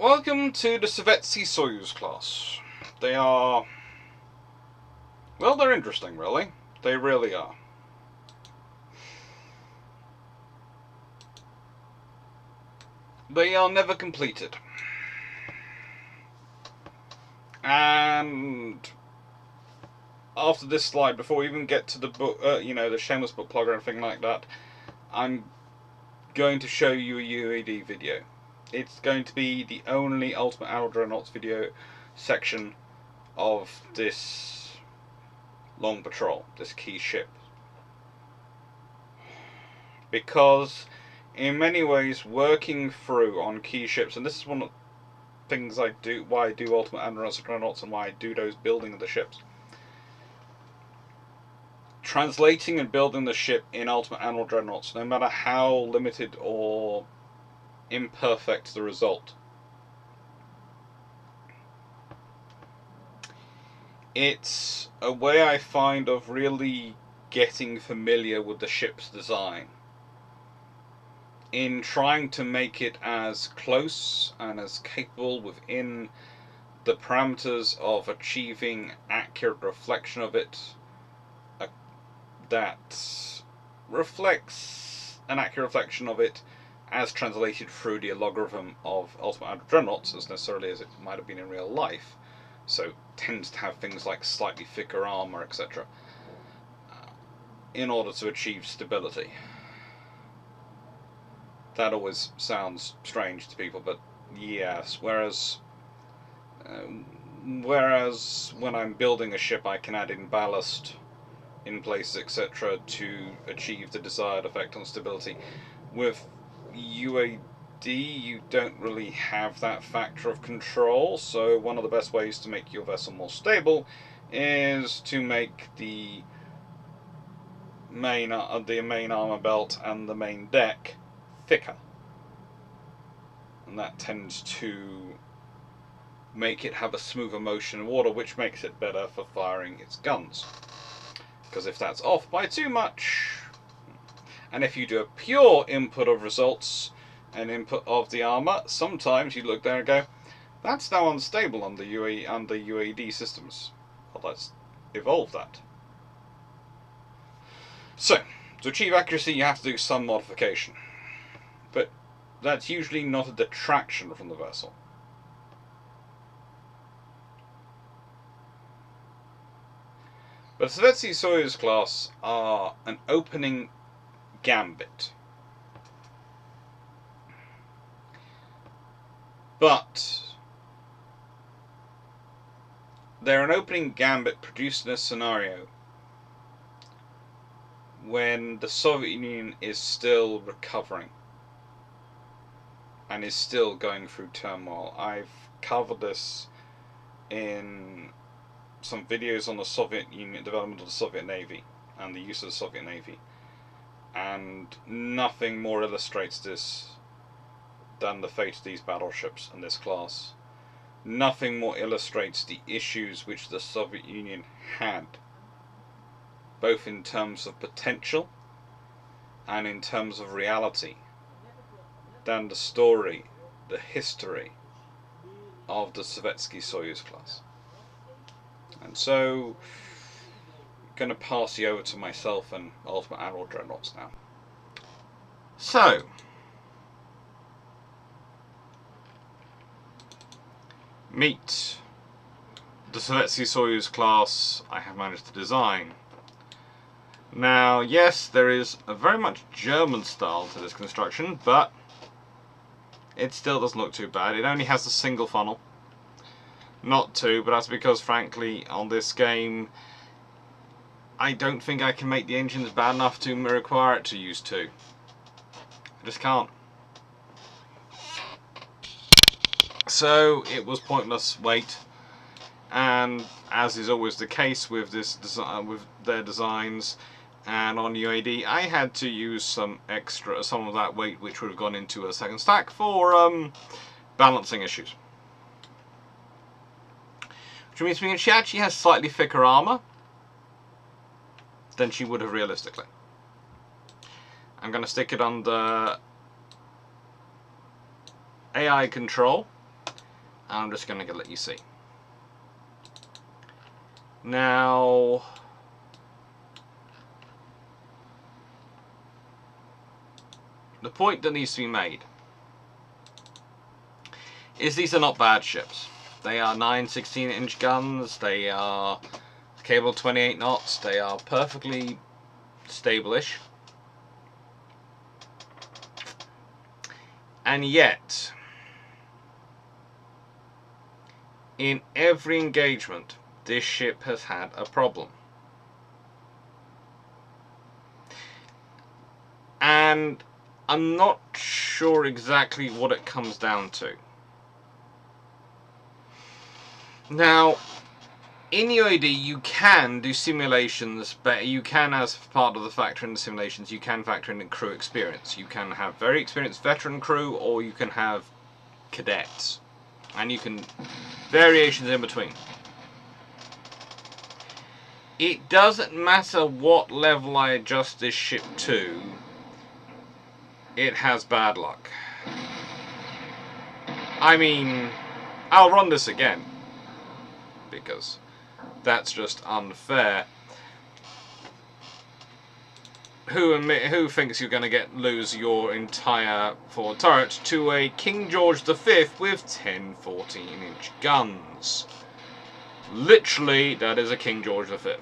Welcome to the Sovetsky Soyuz class. They are... well, they're interesting, really. They really are. They are never completed. And after this slide, before we even get to the book, the shameless book plug or anything like that, I'm going to show you a UAD video. It's going to be the only Ultimate Admiral Dreadnoughts video section of this long patrol, this key ship. Because in many ways, working through on key ships, and this is one of the things I do, why I do Ultimate Admiral Dreadnoughts and why I do those building of the ships. Translating and building the ship in Ultimate Admiral Dreadnoughts, no matter how limited or imperfect the result, it's a way I find of really getting familiar with the ship's design, in trying to make it as close and as capable within the parameters of achieving accurate reflection of it, that reflects an accurate reflection of it as translated through the logarithm of Ultimate Admiral Dreadnoughts, as necessarily as it might have been in real life. So tends to have things like slightly thicker armor, etc., in order to achieve stability. That always sounds strange to people, but yes. Whereas when I'm building a ship, I can add in ballast in places, etc., to achieve the desired effect on stability. With UAD, you don't really have that factor of control, so one of the best ways to make your vessel more stable is to make the main armor belt and the main deck thicker, and that tends to make it have a smoother motion in water, which makes it better for firing its guns. Because if that's off by too much, and if you do a pure input of results and input of the armor, sometimes you look there and go, that's now unstable on the UAD systems. Well, let's evolve that. So, to achieve accuracy, you have to do some modification. But that's usually not a detraction from the vessel. But the Sovetski Soyuz class are an opening gambit. But they're an opening gambit produced in a scenario when the Soviet Union is still recovering and is still going through turmoil. I've covered this in some videos on the Soviet Union, development of the Soviet Navy and the use of the Soviet Navy, and nothing more illustrates this than the fate of these battleships and this class. Nothing more illustrates the issues which the Soviet Union had, both in terms of potential and in terms of reality, than the story, the history of the Sovetsky Soyuz class. And so, I'm going to pass you over to myself and Ultimate Admiral Dreadnoughts now. So, meet the Sovetski Soyuz class I have managed to design. Now, yes, there is a very much German style to this construction, but it still doesn't look too bad. It only has a single funnel. Not two, but that's because, frankly, on this game, I don't think I can make the engines bad enough to require it to use two. I just can't. So it was pointless wait, and as is always the case with this with their designs, and on UAD, I had to use some of that weight, which would have gone into a second stack for balancing issues. Which means she actually has slightly thicker armor than she would have realistically. I'm going to stick it under AI control I'm just going to let you see. Now, the point that needs to be made is these are not bad ships. They are 9 16-inch guns, they are cable 28 knots, they are perfectly stable-ish. And yet, in every engagement, this ship has had a problem. And I'm not sure exactly what it comes down to. Now, in UAD you can do simulations, but you can, as part of the factor in the simulations, you can factor in crew experience. You can have very experienced veteran crew, or you can have cadets. And you can, variations in between. It doesn't matter what level I adjust this ship to, it has bad luck. I mean, I'll run this again, because that's just unfair. Who thinks you're going to lose your entire forward turret to a King George V with 10 14-inch guns? Literally, that is a King George V.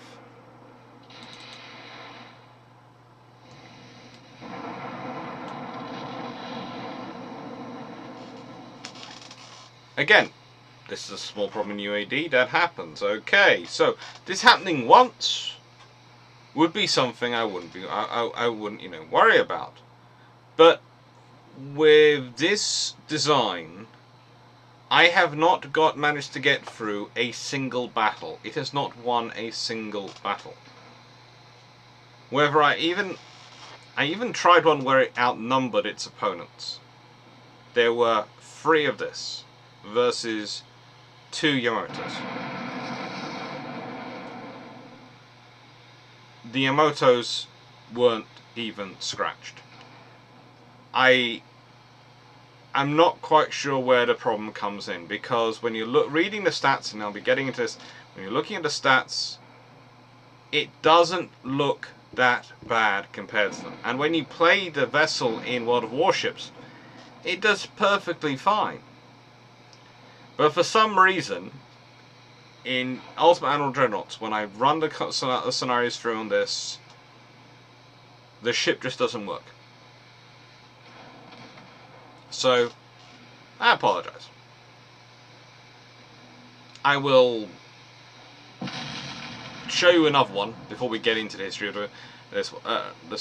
Again, this is a small problem in UAD, that happens. Okay, so this happening once would be something I wouldn't worry about. But with this design, I have not managed to get through a single battle. It has not won a single battle. Whether I even tried one where it outnumbered its opponents. There were 3 of this versus 2 Yamatos. The Yamatos weren't even scratched. I'm not quite sure where the problem comes in, because when you look reading the stats, and I'll be getting into this, when you're looking at the stats, it doesn't look that bad compared to them. And when you play the vessel in World of Warships, it does perfectly fine. But for some reason, in Ultimate Admiral Dreadnoughts, when I run the scenarios through on this, the ship just doesn't work. So, I apologise. I will show you another one before we get into the history of this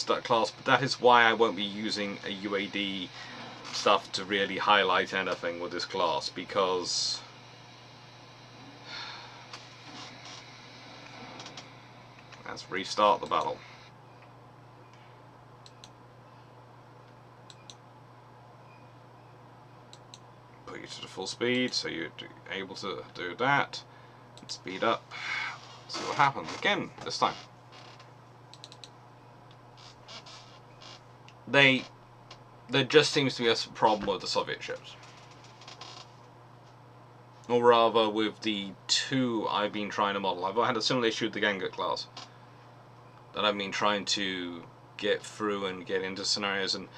class, but that is why I won't be using a UAD stuff to really highlight anything with this class, because let's restart the battle. Put you to the full speed so you're able to do that. And speed up. See what happens again this time. There just seems to be a problem with the Soviet ships. Or rather, with the 2 I've been trying to model. I've had a similar issue with the Ganget class that I've been trying to get through and get into scenarios. And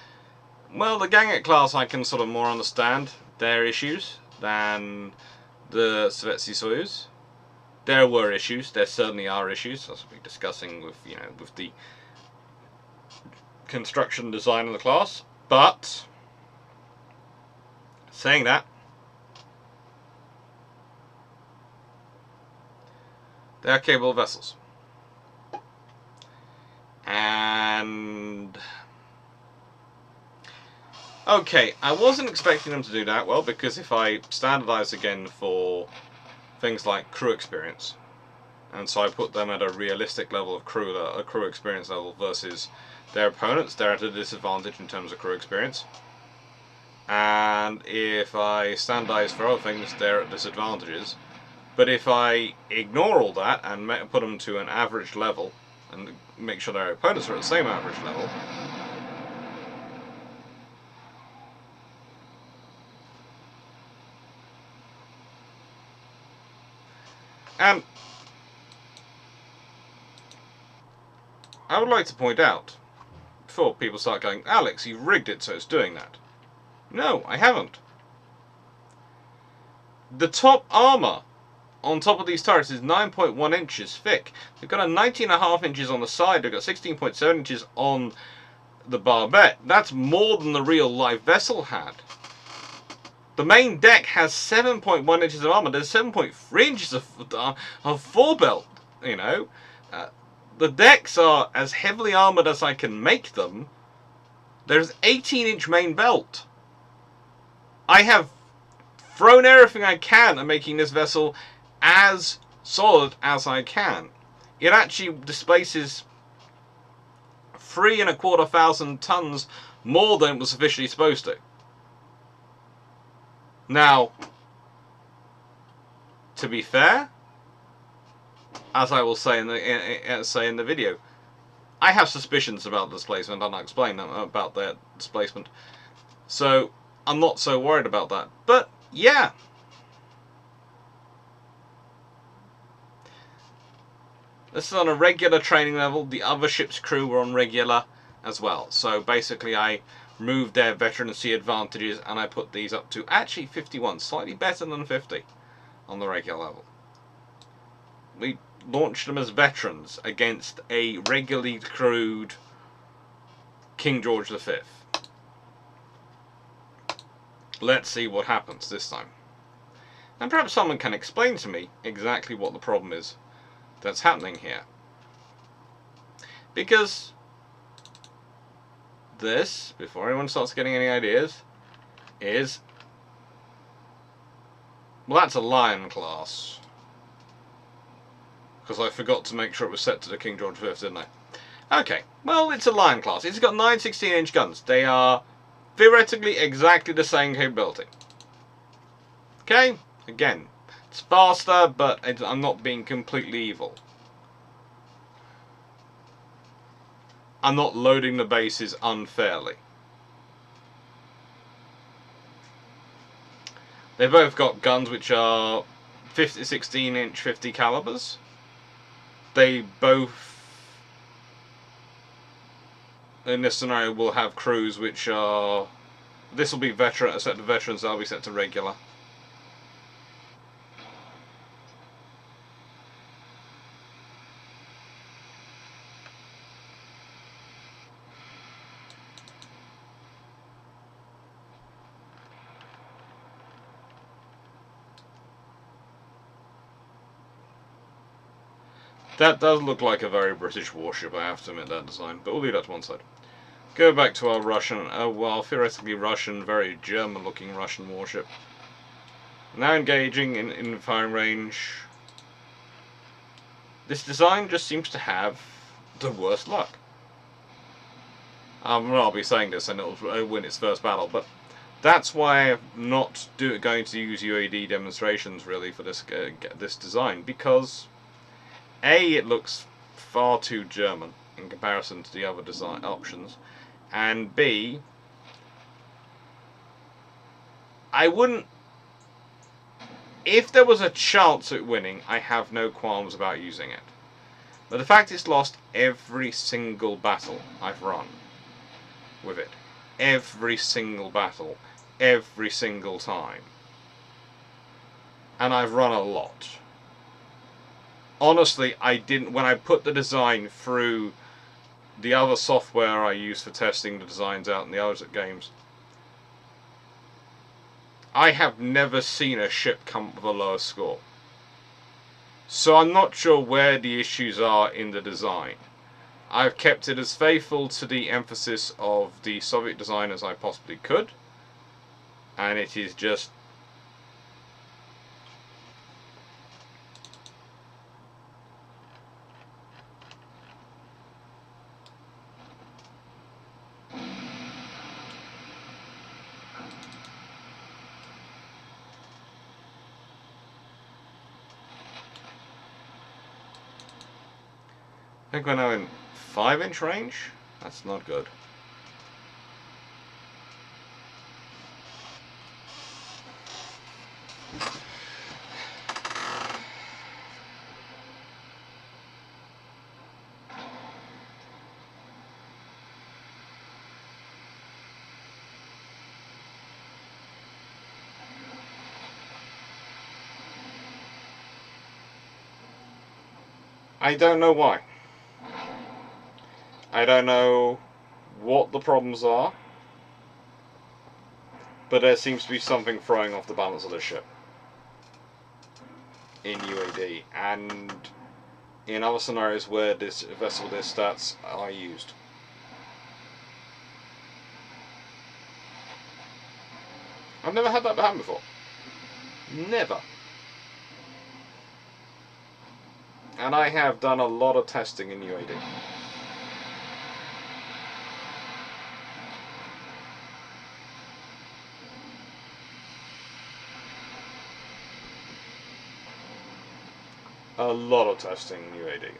well, the Ganget class I can sort of more understand their issues than the Sovetsky Soyuz. There were issues. There certainly are issues. As we'll be discussing with with the construction design of the class. But saying that, they are capable vessels. And okay, I wasn't expecting them to do that well, because if I standardize again for things like crew experience, and so I put them at a realistic level of a crew experience level versus their opponents, they're at a disadvantage in terms of crew experience. And if I standardize for other things, they're at disadvantages. But if I ignore all that and put them to an average level, and make sure their opponents are at the same average level, And I would like to point out, before people start going, Alex, you've rigged it so it's doing that. No, I haven't. The top armour on top of these turrets is 9.1 inches thick. They've got a 19.5 inches on the side. They've got 16.7 inches on the barbette. That's more than the real life vessel had. The main deck has 7.1 inches of armour. There's 7.3 inches of forebelt, you know. The decks are as heavily armoured as I can make them. There's 18-inch main belt. I have thrown everything I can at making this vessel as solid as I can. It actually displaces 3,250 tons more than it was officially supposed to. Now, to be fair, as I will say in the video, I have suspicions about the displacement, and I'll explain about their displacement. So I'm not so worried about that. But yeah, this is on a regular training level. The other ship's crew were on regular as well. So basically, I removed their veterancy advantages, and I put these up to actually 51, slightly better than 50 on the regular level. We launched them as veterans against a regularly crewed King George V. Let's see what happens this time. And perhaps someone can explain to me exactly what the problem is that's happening here. Because this, before anyone starts getting any ideas, is... well, that's a Lion class. Because I forgot to make sure it was set to the King George V, didn't I? Okay, well, it's a Lion class. It's got 9 16-inch guns. They are theoretically exactly the same capability. Okay? Again, it's faster, but I'm not being completely evil. I'm not loading the bases unfairly. They've both got guns which are 16-inch 50 calibers. They both, in this scenario, will have crews which are... this will be a set of veterans, that'll be set to regular. That does look like a very British warship, I have to admit, that design, but we'll leave that to one side. Go back to our Russian, well, theoretically Russian, very German-looking Russian warship. Now engaging in firing range. This design just seems to have the worst luck. I'll be saying this and it'll win its first battle, but that's why I'm not going to use UAD demonstrations really for this design, because A, it looks far too German in comparison to the other design options, and B, I wouldn't... if there was a chance at winning, I have no qualms about using it. But the fact it's lost every single battle I've run with it. Every single battle. Every single time. And I've run a lot. Honestly, I didn't... when I put the design through the other software I use for testing the designs out in the other games, I have never seen a ship come up with a lower score. So I'm not sure where the issues are in the design. I've kept it as faithful to the emphasis of the Soviet design as I possibly could. And it is just... I think we're now in 5-inch range. That's not good. I don't know why. I don't know what the problems are, but there seems to be something throwing off the balance of the ship in UAD and in other scenarios where this vessel, their stats are used. I've never had that happen before. Never. And I have done a lot of testing in UAD. A lot of testing in UAD.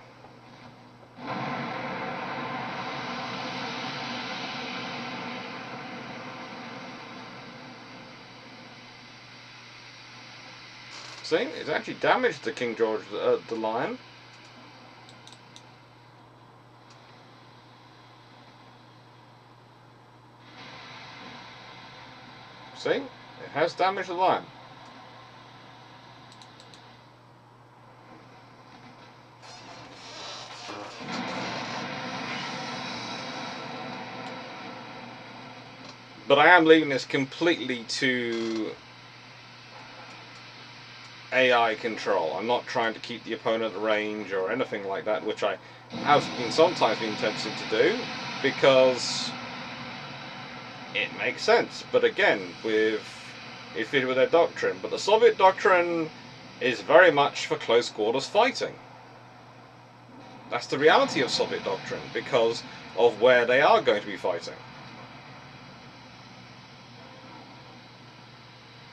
See, it's actually damaged the King George, the Lion. See, it has damaged the Lion. But I am leaving this completely to AI control. I'm not trying to keep the opponent at range or anything like that, which I have sometimes been tempted to do, because it makes sense. But again, it fitted with their doctrine. But the Soviet doctrine is very much for close quarters fighting. That's the reality of Soviet doctrine, because of where they are going to be fighting.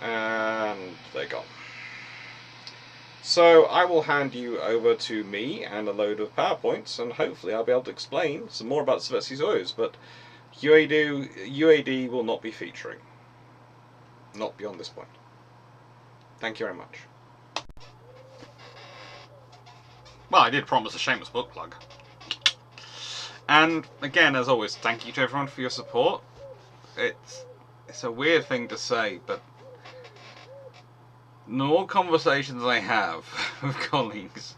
And they're gone. So I will hand you over to me and a load of PowerPoints, and hopefully I'll be able to explain some more about Sovetski Soyuz, but UAD will not be featuring. Not beyond this point. Thank you very much. Well, I did promise a shameless book plug. And again, as always, thank you to everyone for your support. It's a weird thing to say, but the more conversations I have with colleagues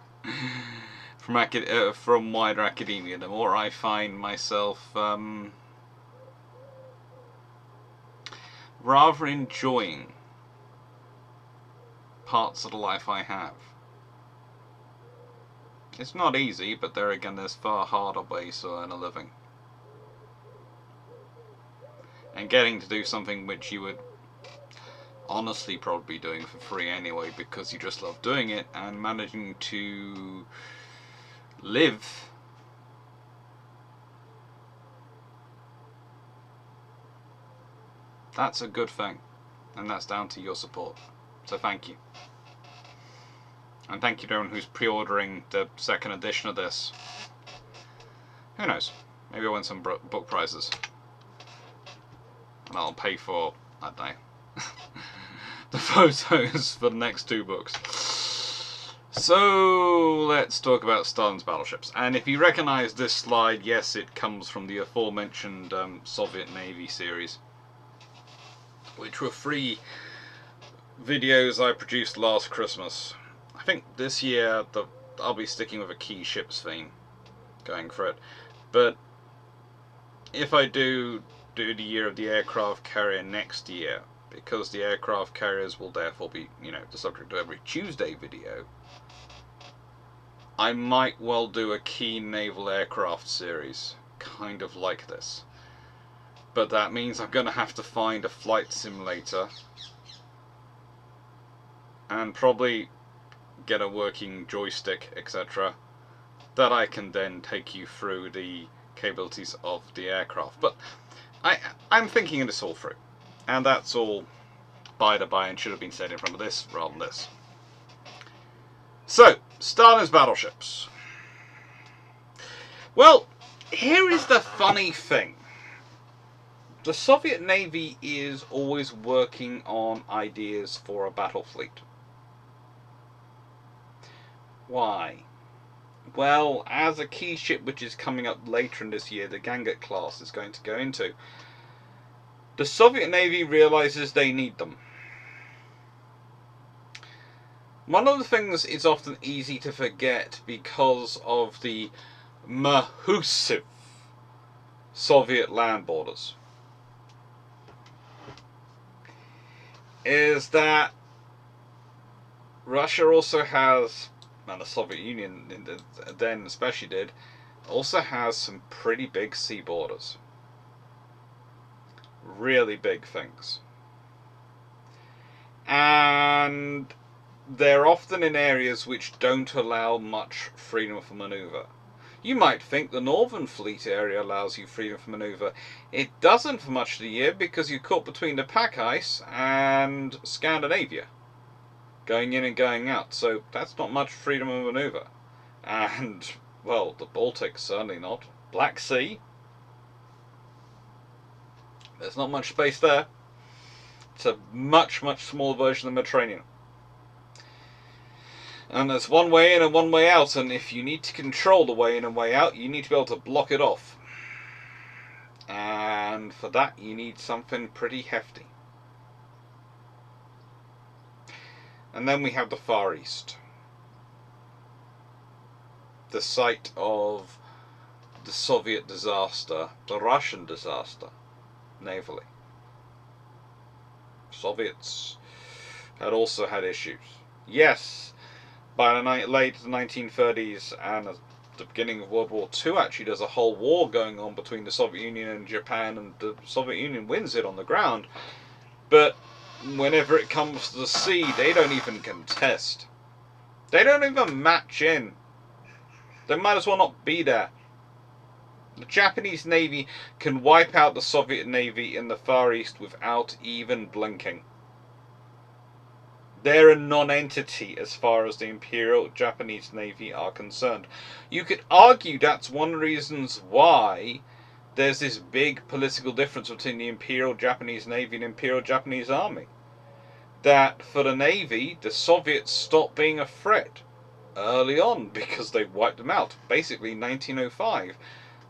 from wider academia, the more I find myself rather enjoying parts of the life I have. It's not easy, but there again, there's far harder ways to earn a living. And getting to do something which you would honestly probably be doing for free anyway, because you just love doing it, and managing to live that's a good thing, and that's down to your support. So thank you. And thank you to everyone who's pre-ordering the second edition of this. Who knows, maybe I'll win some book prizes, and I'll pay for, I don't know, the photos for the next 2 books. So let's talk about Stalin's battleships. And if you recognise this slide, yes, it comes from the aforementioned Soviet Navy series, which were 3 videos I produced last Christmas. I think this year I'll be sticking with a key ships theme, going for it. But if I do the year of the aircraft carrier next year, because the aircraft carriers will therefore be, the subject of every Tuesday video, I might well do a key naval aircraft series, kind of like this. But that means I'm going to have to find a flight simulator and probably get a working joystick, etc., that I can then take you through the capabilities of the aircraft. But I'm thinking of this all through, and that's all by the by and should have been said in front of this rather than this. So, Stalin's battleships. Well, here is the funny thing. The Soviet Navy is always working on ideas for a battle fleet. Why? Well, as a key ship which is coming up later in this year, the Ganget class is going to go into, the Soviet Navy realizes they need them. One of the things is often easy to forget because of the massive Soviet land borders is that Russia also has, and the Soviet Union then especially did, also has some pretty big sea borders. Really big things. And they're often in areas which don't allow much freedom for manoeuvre. You might think the Northern Fleet area allows you freedom for manoeuvre. It doesn't for much of the year because you're caught between the pack ice and Scandinavia, going in and going out. So that's not much freedom of manoeuvre. And, well, the Baltic certainly not. Black Sea, there's not much space there. It's a much, much smaller version of the Mediterranean. And there's one way in and one way out, and if you need to control the way in and way out, you need to be able to block it off. And for that, you need something pretty hefty. And then we have the Far East. The site of the Soviet disaster, the Russian disaster, navally. Soviets had also had issues. Yes, by the late 1930s and the beginning of World War II, actually, there's a whole war going on between the Soviet Union and Japan, and the Soviet Union wins it on the ground. But whenever it comes to the sea, they don't even contest. They don't even match in. They might as well not be there. The Japanese Navy can wipe out the Soviet Navy in the Far East without even blinking. They're a non-entity as far as the Imperial Japanese Navy are concerned. You could argue that's one of the reasons why there's this big political difference between the Imperial Japanese Navy and Imperial Japanese Army. That for the Navy, the Soviets stopped being a threat early on because they wiped them out, basically 1905.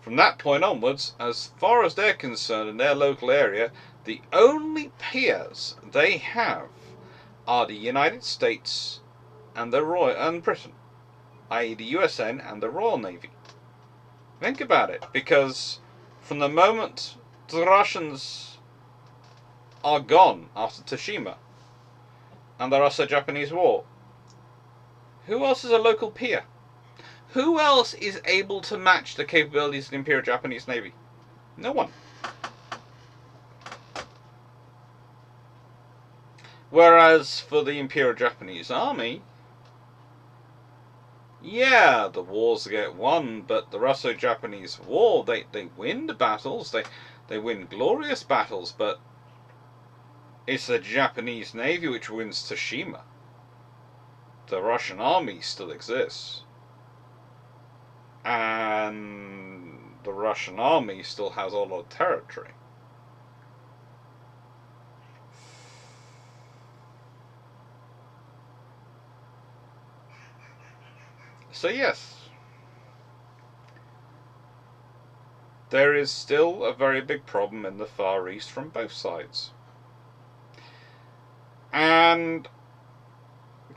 From that point onwards, as far as they're concerned in their local area, the only peers they have are the United States and Britain, i.e. the USN and the Royal Navy. Think about it, because from the moment the Russians are gone after Tsushima and the Russo-Japanese War, who else is a local peer? Who else is able to match the capabilities of the Imperial Japanese Navy? No one. Whereas for the Imperial Japanese Army, yeah, the wars get won, but the Russo-Japanese War, they win the battles, they win glorious battles, but it's the Japanese Navy which wins Tsushima. The Russian army still exists. And the Russian army still has a lot of territory. So yes, there is still a very big problem in the Far East from both sides. And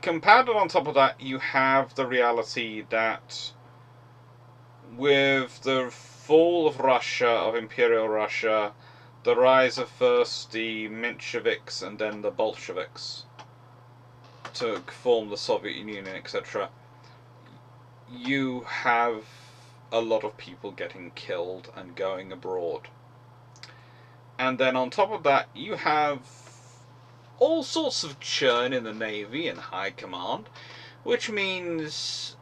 compounded on top of that, you have the reality that with the fall of Russia, of Imperial Russia, the rise of first the Mensheviks and then the Bolsheviks to form the Soviet Union, etc., you have a lot of people getting killed and going abroad. And then on top of that, you have all sorts of churn in the Navy and high command, which means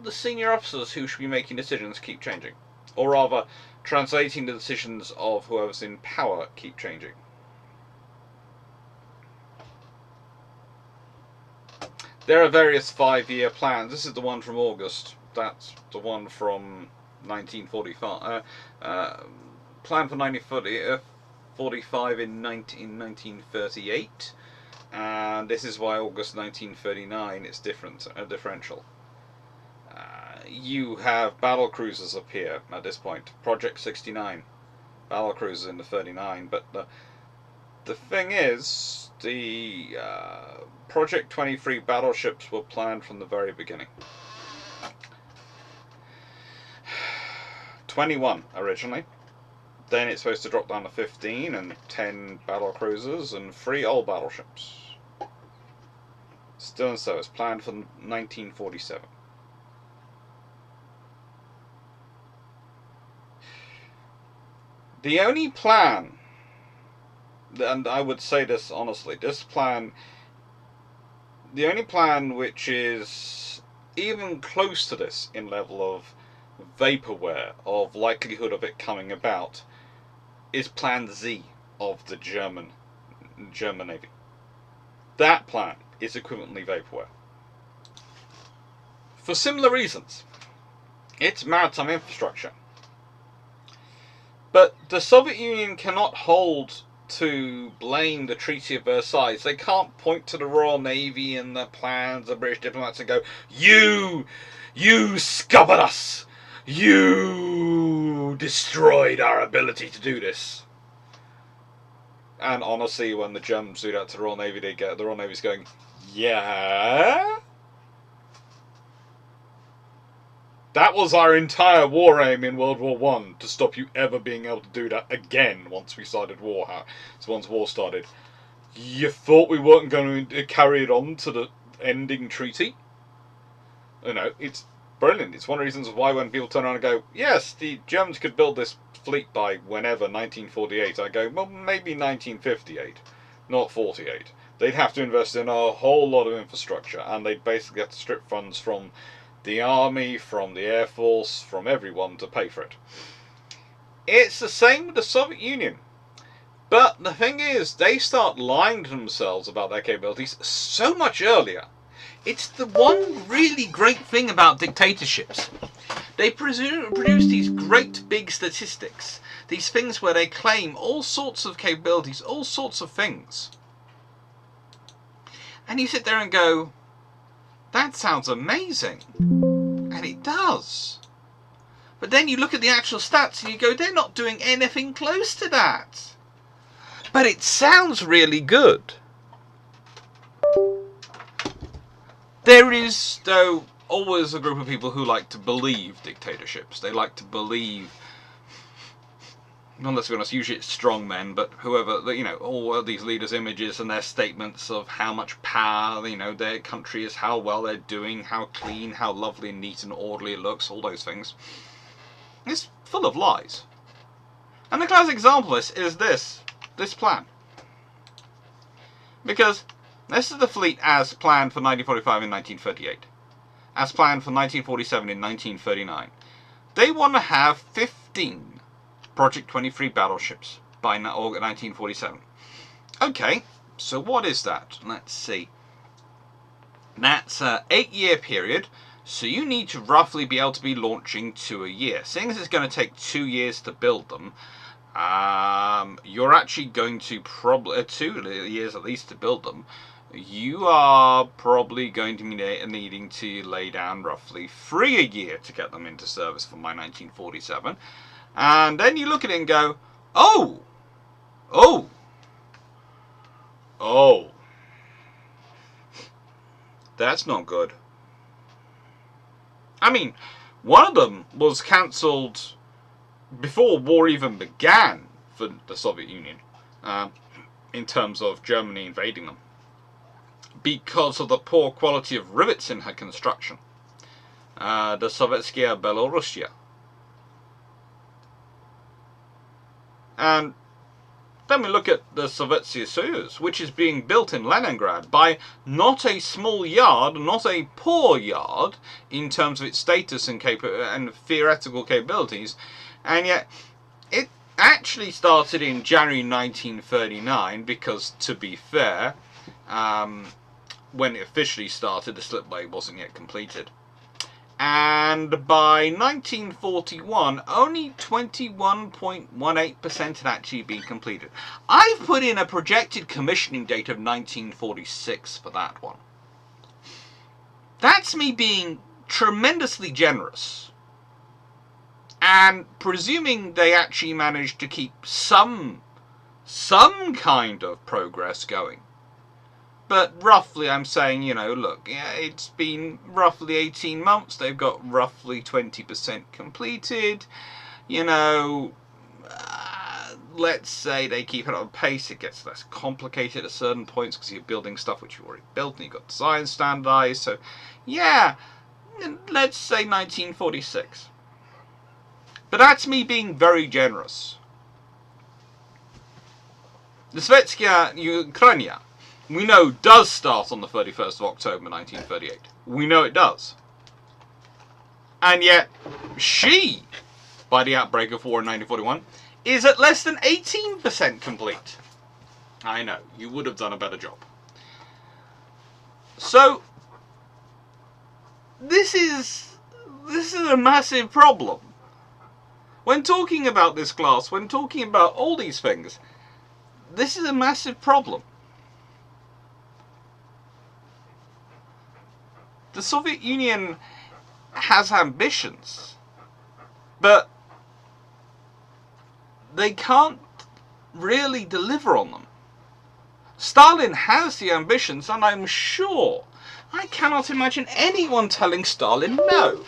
the senior officers who should be making decisions keep changing. Or rather, translating the decisions of whoever's in power keep changing. There are various 5-year plans. This is the one from August. That's the one from 1945. Plan for 1945 in 1938. And this is why August 1939 is differential. You have battle cruisers appear at this point. Project 69. Battle cruisers in the 39. But the thing is, The Project 23 battleships were planned from the very beginning. 21 originally. Then it's supposed to drop down to 15 and 10 battle cruisers and 3 old battleships. Still in service, planned for 1947. The only plan, and I would say this honestly, the only plan which is even close to this in level of vaporware, of likelihood of it coming about, is Plan Z of the German Navy. That plan is equivalently vaporware. For similar reasons. It's maritime infrastructure. But the Soviet Union cannot hold to blame the Treaty of Versailles. They can't point to the Royal Navy and the plans of British diplomats and go, you scuppered us! You destroyed our ability to do this. And honestly, when the Germans do that to the Royal Navy, the Royal Navy's going, yeah? That was our entire war aim in World War I, to stop you ever being able to do that again once we started war. So once war started. You thought we weren't going to carry it on to the ending treaty? You know, it's brilliant. It's one of the reasons why when people turn around and go, yes, the Germans could build this fleet by whenever, 1948, I go, well, maybe 1958, not 48. They'd have to invest in a whole lot of infrastructure, and they'd basically have to strip funds from the army, from the air force, from everyone to pay for it. It's the same with the Soviet Union. But the thing is, they start lying to themselves about their capabilities so much earlier. It's the one really great thing about dictatorships. They produce these great big statistics. These things where they claim all sorts of capabilities, all sorts of things. And you sit there and go, that sounds amazing. And it does. But then you look at the actual stats and you go, they're not doing anything close to that. But it sounds really good. There is, though, always a group of people who like to believe dictatorships. They like to believe, well, let's be honest, usually it's strong men, but whoever, you know, all of these leaders' images and their statements of how much power, you know, their country is, how well they're doing, how clean, how lovely and neat and orderly it looks, all those things. It's full of lies. And the classic example of this is this plan. Because this is the fleet as planned for 1945 and 1938. As planned for 1947 and 1939. They want to have 15 Project 23 battleships by 1947. Okay, so what is that? Let's see. That's an 8-year period, so you need to roughly be able to be launching 2 a year. Seeing as it's going to take 2 years to build them, you're actually going to probably 2 years at least to build them. You are probably going to be needing to lay down roughly 3 a year to get them into service for my 1947. And then you look at it and go, oh, that's not good. I mean, one of them was cancelled before war even began for the Soviet Union, in terms of Germany invading them, because of the poor quality of rivets in her construction. The Sovetsky Soyuz. And then we look at the Sovetsky Soyuz, which is being built in Leningrad by not a small yard, not a poor yard, in terms of its status and theoretical capabilities, and yet it actually started in January 1939, because, to be fair, when it officially started, the slipway wasn't yet completed. And by 1941, only 21.18% had actually been completed. I've put in a projected commissioning date of 1946 for that one. That's me being tremendously generous. And presuming they actually managed to keep some kind of progress going. But roughly, I'm saying, you know, look, yeah, it's been roughly 18 months. They've got roughly 20% completed. You know, let's say they keep it on pace. It gets less complicated at certain points because you're building stuff which you've already built and you've got design standardized. So, yeah, let's say 1946. But that's me being very generous. The Sovetsky Ukraine, we know, does start on the 31st of October 1938. We know it does. And yet, she, by the outbreak of war in 1941, is at less than 18% complete. I know, you would have done a better job. So, this is a massive problem. When talking about this class, when talking about all these things, this is a massive problem. The Soviet Union has ambitions, but they can't really deliver on them. Stalin has the ambitions, and I'm sure, I cannot imagine anyone telling Stalin no.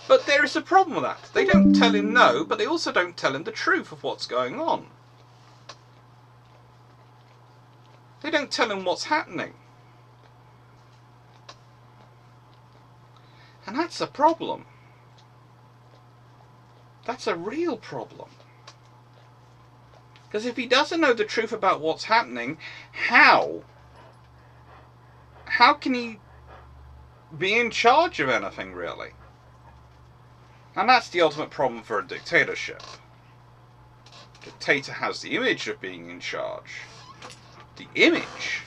But there is a problem with that. They don't tell him no, but they also don't tell him the truth of what's going on. They don't tell him what's happening. And that's a problem. That's a real problem. Because if he doesn't know the truth about what's happening, how can he be in charge of anything, really? And that's the ultimate problem for a dictatorship. The dictator has the image of being in charge. The image.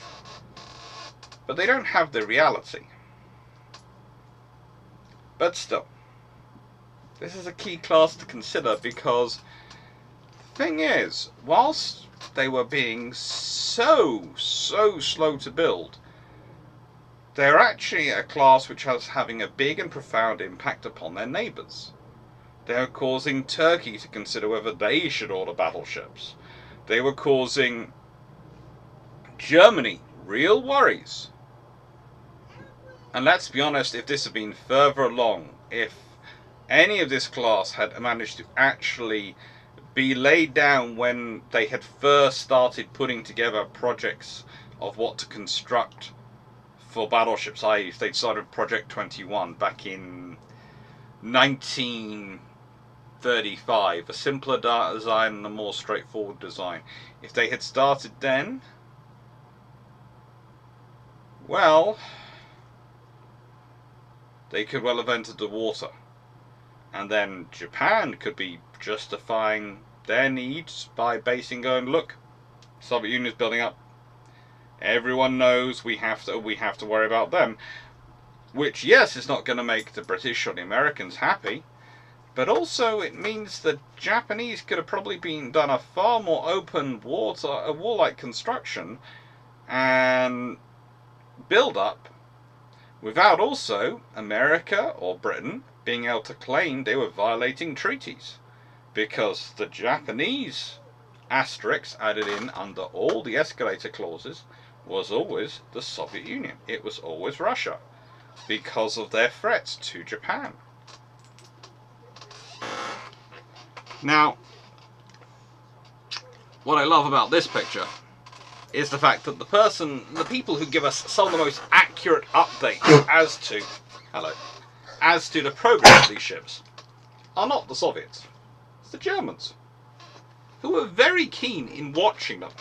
But they don't have the reality. But still, this is a key class to consider because the thing is, whilst they were being so slow to build, they're actually a class which is having a big and profound impact upon their neighbours. They're causing Turkey to consider whether they should order battleships. They were causing Germany real worries. And let's be honest, if this had been further along, if any of this class had managed to actually be laid down when they had first started putting together projects of what to construct for battleships, i.e. if they'd started Project 21 back in 1935, a simpler design and a more straightforward design. If they had started then, well, they could well have entered the water. And then Japan could be justifying their needs by basing going, look, Soviet Union's building up. Everyone knows we have to worry about them. Which, yes, is not going to make the British or the Americans happy. But also it means the Japanese could have probably done a far more open warlike construction and build up without also America or Britain being able to claim they were violating treaties, because the Japanese asterisk added in under all the escalator clauses was always the Soviet Union. It was always Russia, because of their threats to Japan. Now, what I love about this picture is the fact that the people who give us some of the most accurate updates as to the progress of these ships are not the Soviets. It's the Germans, who were very keen in watching them.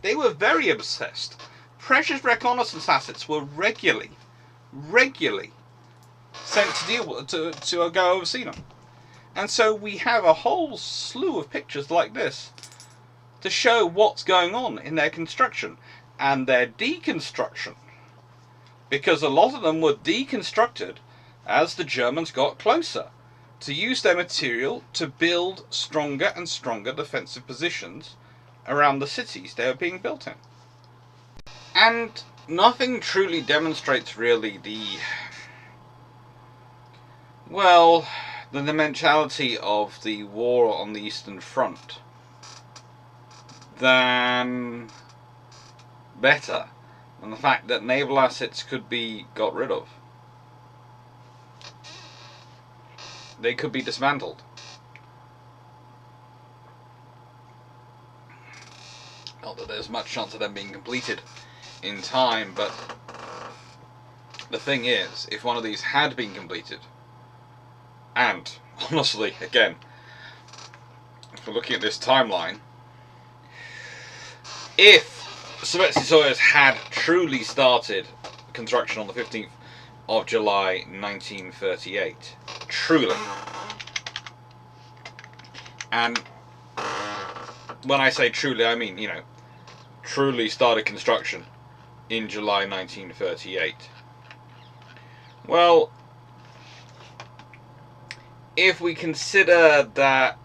They were very obsessed. Precious reconnaissance assets were regularly sent to go oversee them. And so we have a whole slew of pictures like this to show what's going on in their construction and their deconstruction. Because a lot of them were deconstructed as the Germans got closer, to use their material to build stronger and stronger defensive positions around the cities they were being built in. And nothing truly demonstrates really the mentality of the war on the Eastern Front than better than the fact that naval assets could be got rid of. They could be dismantled. Not that there's much chance of them being completed in time, but the thing is, if one of these had been completed, and honestly, again, if we're looking at this timeline, if Sovetsky Soyuz had truly started construction on the 15th of July 1938, truly, and when I say truly, I mean, truly started construction in July 1938. Well, if we consider that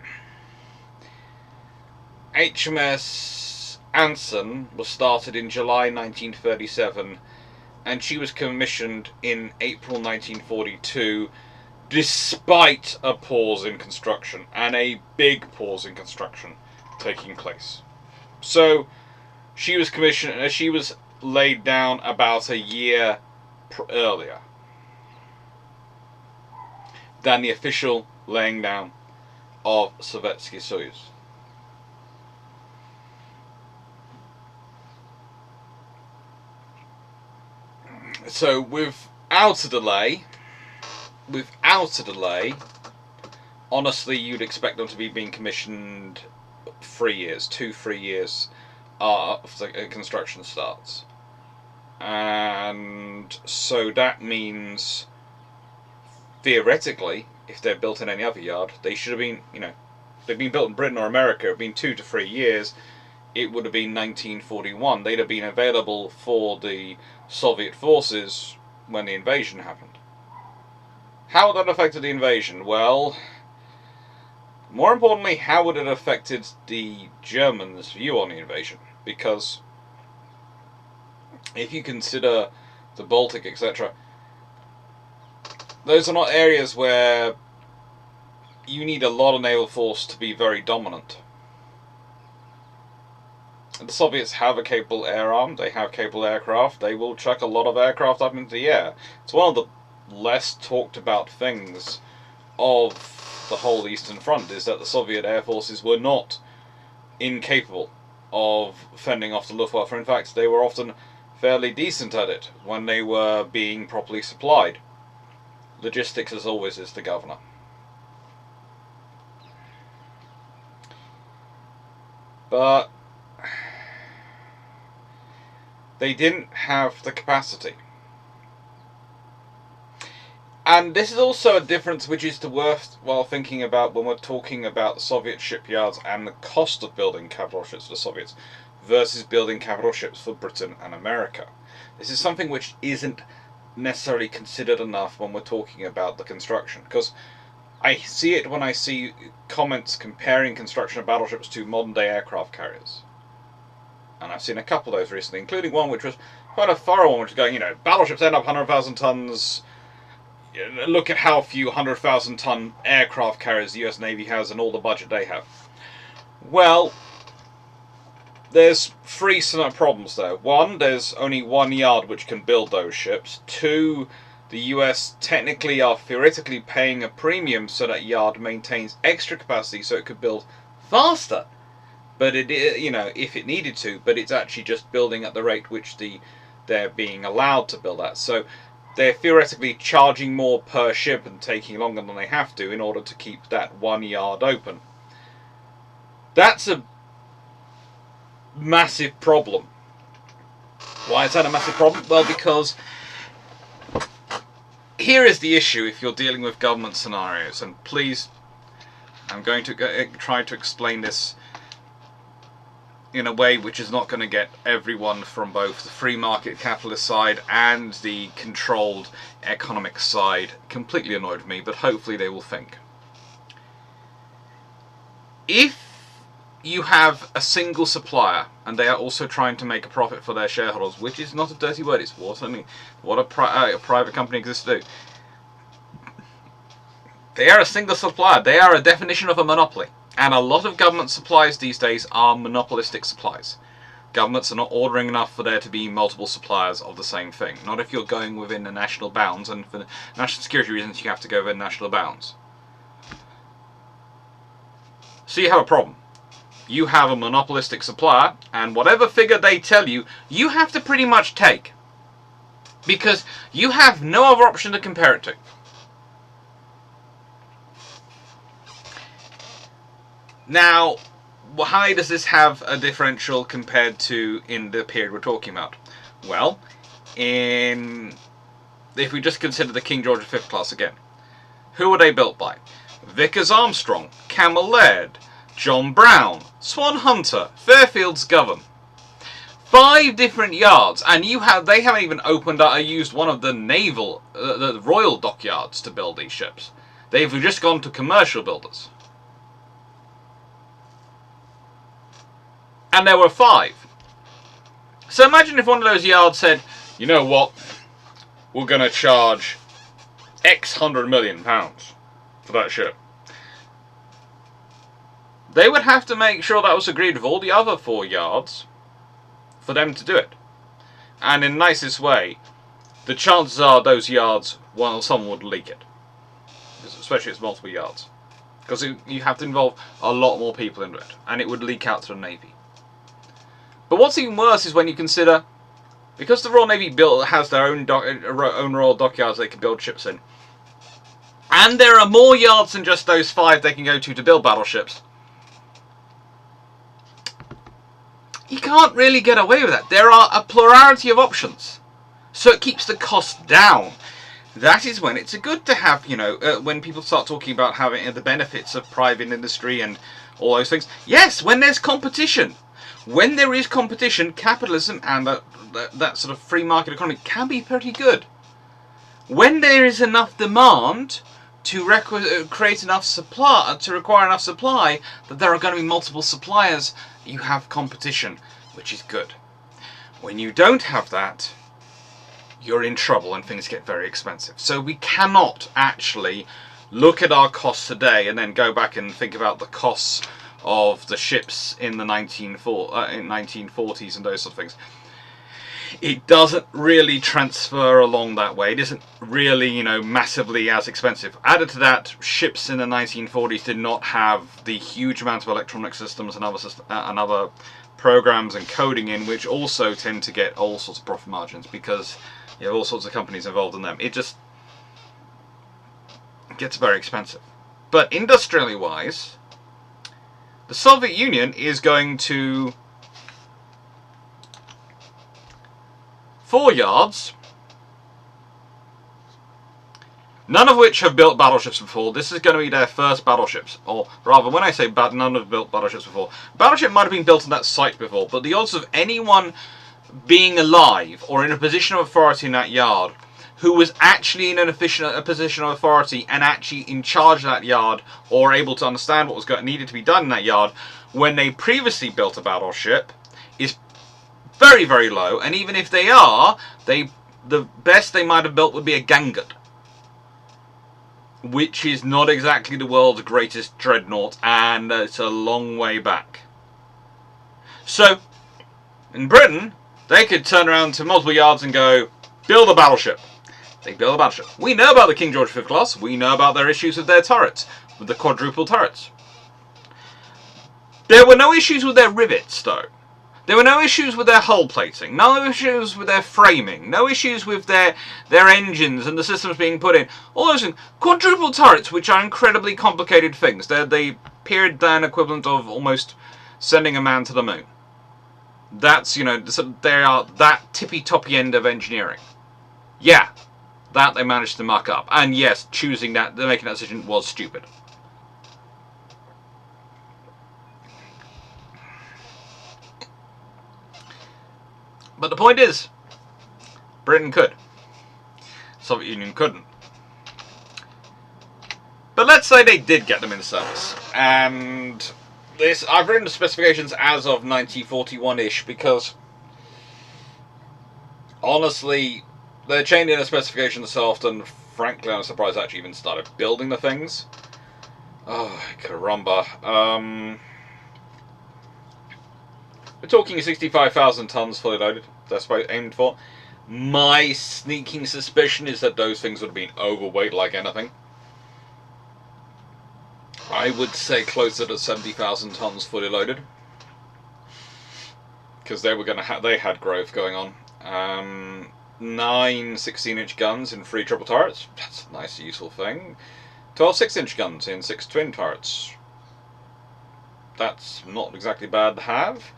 HMS Anson was started in July 1937 and she was commissioned in April 1942, despite a pause in construction, and a big pause in construction taking place. So she was commissioned, she was laid down about a year earlier than the official laying down of Sovetsky Soyuz. So without a delay, honestly, you'd expect them to be being commissioned 3 years, 2-3 years after construction starts. And so that means, theoretically, if they're built in any other yard, they should have been, they've been built in Britain or America, it's been 2 to 3 years, it would have been 1941. They'd have been available for the Soviet forces when the invasion happened. How would that have affected the invasion? Well, more importantly, how would it have affected the Germans' view on the invasion? Because if you consider the Baltic, etc., those are not areas where you need a lot of naval force to be very dominant. The Soviets have a capable air arm, they have capable aircraft, they will chuck a lot of aircraft up into the air. It's one of the less talked about things of the whole Eastern Front, is that the Soviet air forces were not incapable of fending off the Luftwaffe. In fact, they were often fairly decent at it when they were being properly supplied. Logistics, as always, is the governor. But they didn't have the capacity. And this is also a difference which is worthwhile thinking about when we're talking about the Soviet shipyards and the cost of building capital ships for the Soviets versus building capital ships for Britain and America. This is something which isn't necessarily considered enough when we're talking about the construction, because I see it when I see comments comparing construction of battleships to modern day aircraft carriers. And I've seen a couple of those recently, including one which was quite a thorough one, which is going, battleships end up 100,000 tons. Look at how few 100,000 ton aircraft carriers the US Navy has and all the budget they have. Well, there's 3 similar problems there. 1, there's only 1 yard which can build those ships. 2, the US technically are theoretically paying a premium so that yard maintains extra capacity so it could build faster. But it, if it needed to, but it's actually just building at the rate which they're being allowed to build at. So they're theoretically charging more per ship and taking longer than they have to in order to keep that 1 yard open. That's a massive problem. Why is that a massive problem? Well, because here is the issue if you're dealing with government scenarios, and please, I'm going to try to explain this in a way which is not going to get everyone from both the free market capitalist side and the controlled economic side completely annoyed with me, but hopefully they will think. If you have a single supplier and they are also trying to make a profit for their shareholders, which is not a dirty word, it's what a private company exists to do. They are a single supplier. They are a definition of a monopoly. And a lot of government supplies these days are monopolistic supplies. Governments are not ordering enough for there to be multiple suppliers of the same thing. Not if you're going within the national bounds, and for national security reasons you have to go within national bounds. So you have a problem. You have a monopolistic supplier, and whatever figure they tell you, you have to pretty much take. Because you have no other option to compare it to. Now, how does this have a differential compared to in the period we're talking about? Well, if we just consider the King George V class again, who were they built by? Vickers Armstrong, Camel Laird, John Brown, Swan Hunter, Fairfield's Govan. 5 different yards, and they haven't even opened up or used one of the naval, the royal dockyards to build these ships. They've just gone to commercial builders. And there were 5. So imagine if one of those yards said, you know what, we're going to charge X £100 million for that ship. They would have to make sure that was agreed with all the other 4 yards for them to do it. And in the nicest way, the chances are those yards, well, someone would leak it. Especially if it's multiple yards. Because you have to involve a lot more people into it. And it would leak out to the Navy. But what's even worse is when you consider, because the Royal Navy has their own royal dockyards they can build ships in, and there are more yards than just those 5 they can go to build battleships, you can't really get away with that. There are a plurality of options, so it keeps the cost down. That is when it's good to have, when people start talking about having the benefits of private industry and all those things. Yes, when there's competition. When there is competition, capitalism and that sort of free market economy can be pretty good. When there is enough demand to create enough supply, to require enough supply, that there are going to be multiple suppliers, you have competition, which is good. When you don't have that, you're in trouble and things get very expensive. So we cannot actually look at our costs today and then go back and think about the costs of the ships in the 1940s and those sort of things. It doesn't really transfer along that way. It isn't really, massively as expensive. Added to that, ships in the 1940s did not have the huge amount of electronic systems and other programs and coding in, which also tend to get all sorts of profit margins because you have all sorts of companies involved in them. It just gets very expensive. But industrially wise, the Soviet Union is going to 4 yards, none of which have built battleships before. This is going to be their first battleships. Or rather, when I say none have built battleships before, battleship might have been built on that site before, but the odds of anyone being alive or in a position of authority in that yard who was actually in a position of authority and actually in charge of that yard or able to understand what was needed to be done in that yard when they previously built a battleship is very, very low. And even if they are, the best they might have built would be a Gangat, which is not exactly the world's greatest dreadnought, and it's a long way back. So, in Britain, they could turn around to multiple yards and go, build a battleship. They build a battleship. We know about the King George V class. We know about their issues with their turrets, with the quadruple turrets. There were no issues with their rivets, though. There were no issues with their hull plating, no issues with their framing, no issues with their engines and the systems being put in. All those things. Quadruple turrets, which are incredibly complicated things. They're the period down equivalent of almost sending a man to the moon. That's, they are that tippy-toppy end of engineering. Yeah, that they managed to muck up. And yes, making that decision was stupid. But the point is, Britain could. Soviet Union couldn't. But let's say they did get them in service. And I've written the specifications as of 1941-ish because, honestly, they're changing the specifications so often, frankly, I'm surprised I actually even started building the things. Oh, caramba. We're talking 65,000 tons fully loaded. That's what I aimed for. My sneaking suspicion is that those things would have been overweight like anything. I would say closer to 70,000 tons fully loaded, because they were going to they had growth going on. 9 16-inch guns in 3 triple turrets. That's a nice, useful thing. 12 6-inch guns in 6 twin turrets. That's not exactly bad to have.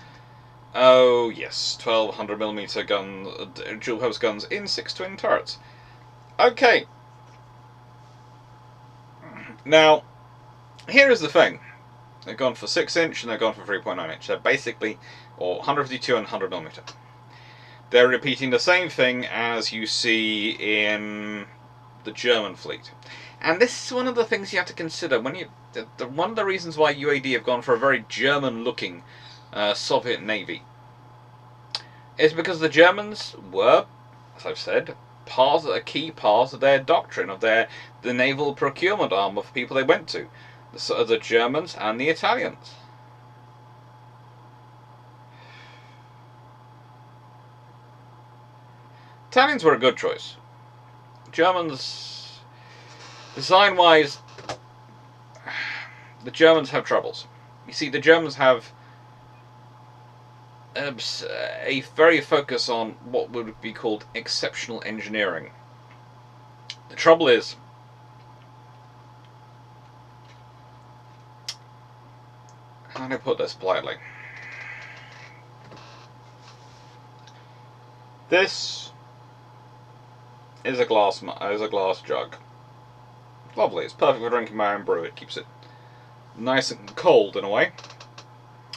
Oh yes, 1200mm gun, dual-purpose guns in 6 twin turrets. Okay. Now, here is the thing. They've gone for 6-inch and they've gone for 3.9-inch. They're basically, or 152 and 100mm. They're repeating the same thing as you see in the German fleet. And this is one of the things you have to consider when you. One of the reasons why UAD have gone for a very German-looking Soviet Navy is because the Germans were, as I've said, a key part of their doctrine, of the naval procurement arm of people they went to. The Germans and the Italians. Italians were a good choice. Germans, design-wise, the Germans have troubles. You see, the Germans have a very focus on what would be called exceptional engineering. The trouble is, how do I put this politely? This is a glass jug. Lovely. It's perfect for drinking my own brew. It keeps it nice and cold in a way,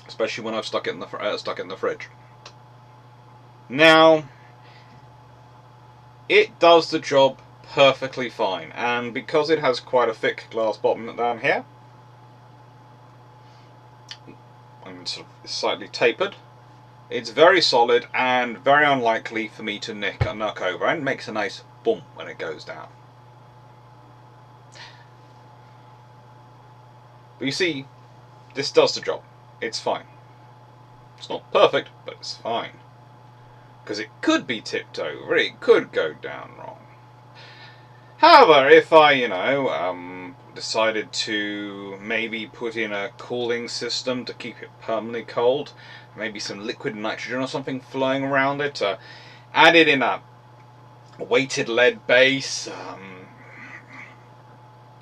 especially when I've stuck it in the fridge. Now, it does the job perfectly fine, and because it has quite a thick glass bottom down here, and sort of slightly tapered, it's very solid and very unlikely for me to knock over, and makes a nice boom when it goes down. But you see, this does the job. It's fine. It's not perfect, but it's fine. Because it could be tipped over, it could go down wrong. However, if I, decided to maybe put in a cooling system to keep it permanently cold, maybe some liquid nitrogen or something flowing around it, added in a weighted lead base,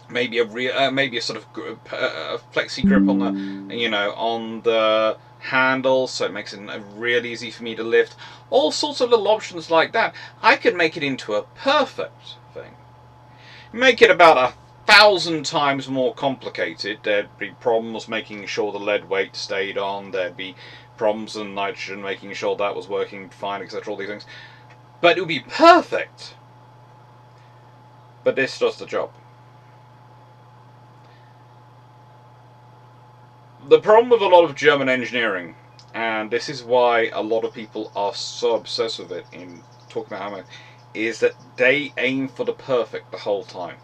maybe a sort of flexi grip on the handle, so it makes it real easy for me to lift. All sorts of little options like that. I could make it into a perfect thing. Make it about 1,000 times more complicated. There'd be problems making sure the lead weight stayed on. There'd be problems in nitrogen making sure that was working fine, etc. All these things. But it would be perfect. But this does the job. The problem with a lot of German engineering, and this is why a lot of people are so obsessed with it in talking about how, is that they aim for the perfect the whole time.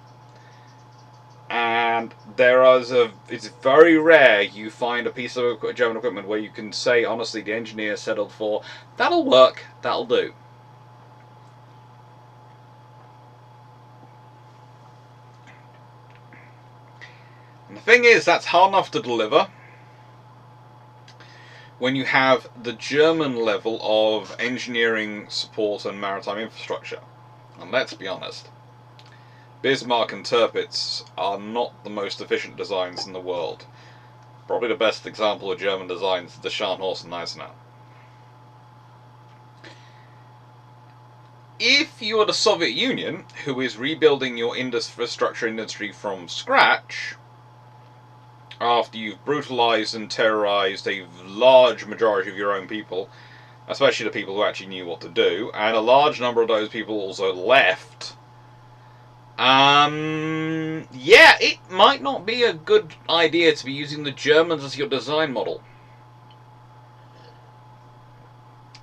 And it's very rare you find a piece of German equipment where you can say honestly the engineer settled for, that'll work, that'll do. And the thing is, that's hard enough to deliver when you have the German level of engineering support and maritime infrastructure. And let's be honest, Bismarck and Tirpitz are not the most efficient designs in the world. Probably the best example of German designs is the Scharnhorst and Gneisenau. If you are the Soviet Union, who is rebuilding your infrastructure industry from scratch, after you've brutalized and terrorized a large majority of your own people, especially the people who actually knew what to do, and a large number of those people also left, yeah, it might not be a good idea to be using the Germans as your design model.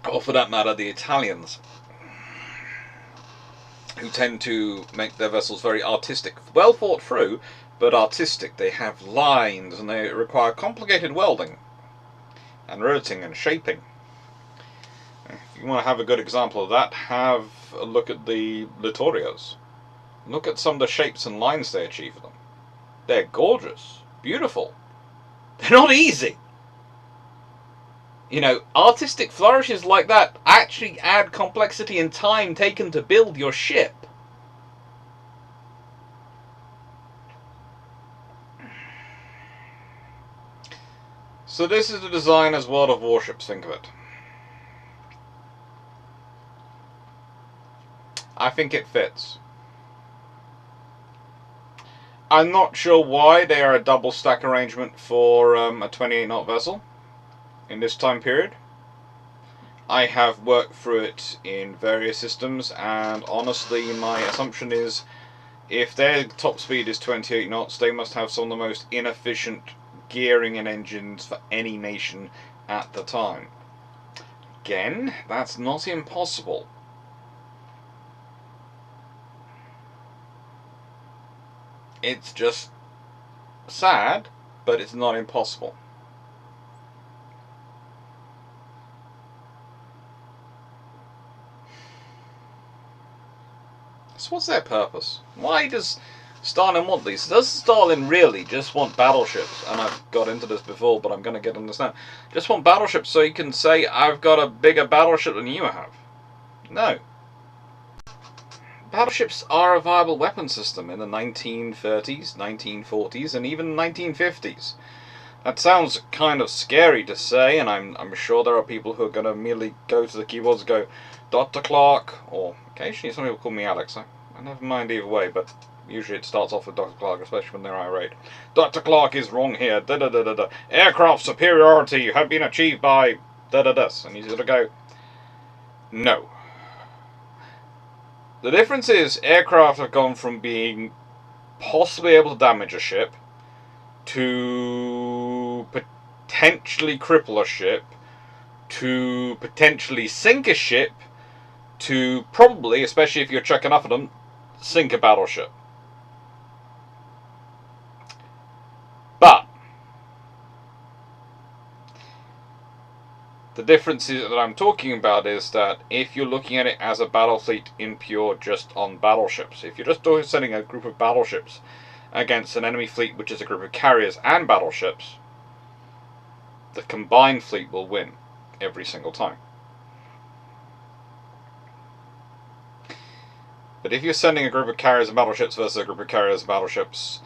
Or for that matter, the Italians, who tend to make their vessels very artistic. Well thought through, but artistic. They have lines and they require complicated welding. and riveting and shaping. If you want to have a good example of that, have a look at the Littorios. Look at some of the shapes and lines they achieve with them. They're gorgeous, beautiful. They're not easy. You know, artistic flourishes like that actually add complexity and time taken to build your ship. So this is the designer's world of warships, think of it. I think it fits. I'm not sure why they are a double stack arrangement for a 28 knot vessel in this time period. I have worked through it in various systems, and honestly my assumption is if their top speed is 28 knots, they must have some of the most inefficient gearing and engines for any nation at the time. Again, that's not impossible. It's just sad, but it's not impossible. So what's their purpose? Why does Stalin want these? Does Stalin really just want battleships? And I've got into this before, but I'm going to get into this now. Just want battleships so he can say, I've got a bigger battleship than you have? No. Battleships are a viable weapon system in the 1930s, 1940s, and even 1950s. That sounds kind of scary to say, and I'm sure there are people who are going to immediately go to the keyboards and go, Dr. Clarke, or occasionally some people call me Alex. I never mind either way, but usually it starts off with Dr. Clarke, especially when they're irate. Dr. Clarke is wrong here, da-da-da-da-da. Aircraft superiority have been achieved by da-da-da. And he's going to go, no. The difference is aircraft have gone from being possibly able to damage a ship to potentially cripple a ship to potentially sink a ship to probably, especially if you're chucking up at them, sink a battleship. But the difference that I'm talking about is that if you're looking at it as a battle fleet in pure just on battleships, if you're just sending a group of battleships against an enemy fleet which is a group of carriers and battleships, the combined fleet will win every single time. But if you're sending a group of carriers and battleships versus a group of carriers and battleships,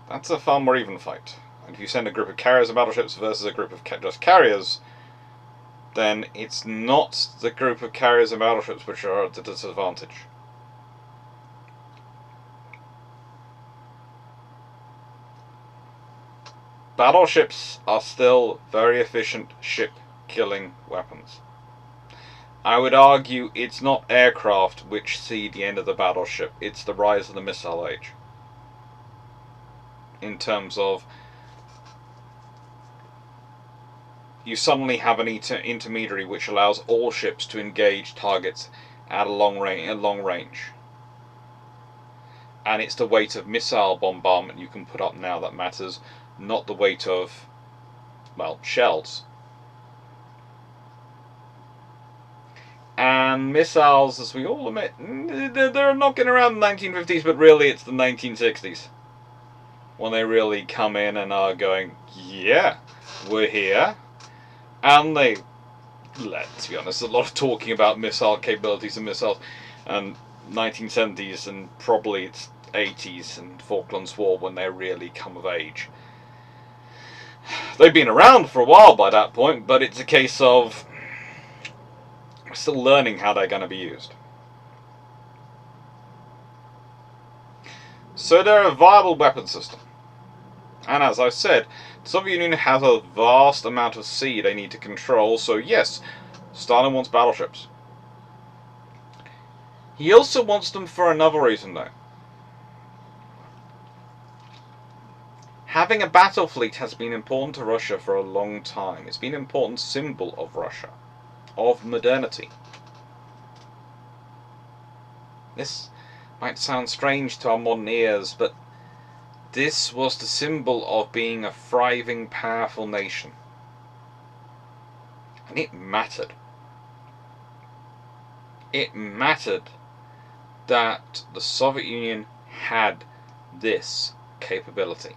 that's a far more even fight. And if you send a group of carriers and battleships versus a group of just carriers, then it's not the group of carriers and battleships which are at a disadvantage. Battleships are still very efficient ship-killing weapons. I would argue it's not aircraft which see the end of the battleship, it's the rise of the missile age. In terms of you suddenly have an intermediary which allows all ships to engage targets at a long range. And it's the weight of missile bombardment you can put up now that matters, not the weight of, well, shells. And missiles, as we all admit, they're knocking around the 1950s, but really it's the 1960s. When they really come in and are going, yeah, we're here. And they, let's be honest, a lot of talking about missile capabilities and missiles, and 1970s and probably it's 80s and Falklands War when they really come of age. They've been around for a while by that point, but it's a case of still learning how they're going to be used. So they're a viable weapon system. And as I said, the Soviet Union has a vast amount of sea they need to control, so yes, Stalin wants battleships. He also wants them for another reason though. Having a battle fleet has been important to Russia for a long time. It's been an important symbol of Russia, of modernity. This might sound strange to our modern ears, but this was the symbol of being a thriving, powerful nation. And it mattered. It mattered that the Soviet Union had this capability.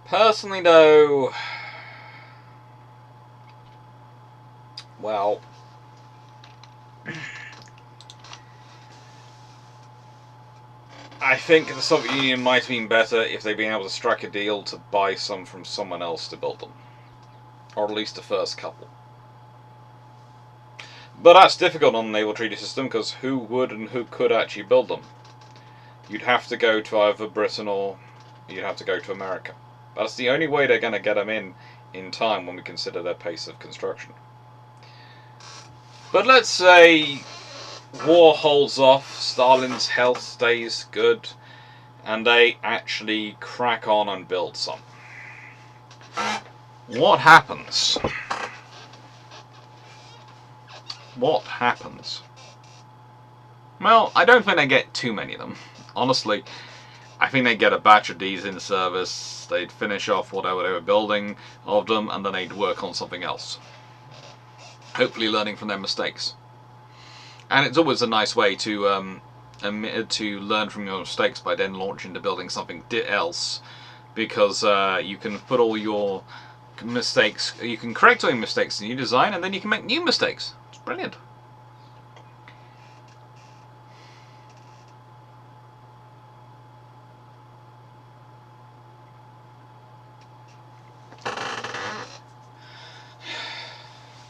Personally, though, well, I think the Soviet Union might have been better if they'd been able to strike a deal to buy some from someone else to build them. Or at least the first couple. But that's difficult on the naval treaty system, because who would and who could actually build them? You'd have to go to either Britain or you'd have to go to America. That's the only way they're going to get them in time when we consider their pace of construction. But let's say war holds off, Stalin's health stays good, and they actually crack on and build some. What happens? What happens? Well, I don't think they get too many of them. Honestly, I think they'd get a batch of these in service, they'd finish off whatever they were building of them, and then they'd work on something else. Hopefully learning from their mistakes. And it's always a nice way to learn from your mistakes by then launching to building something else, because you can put all your mistakes, you can correct all your mistakes in your design, and then you can make new mistakes. It's brilliant.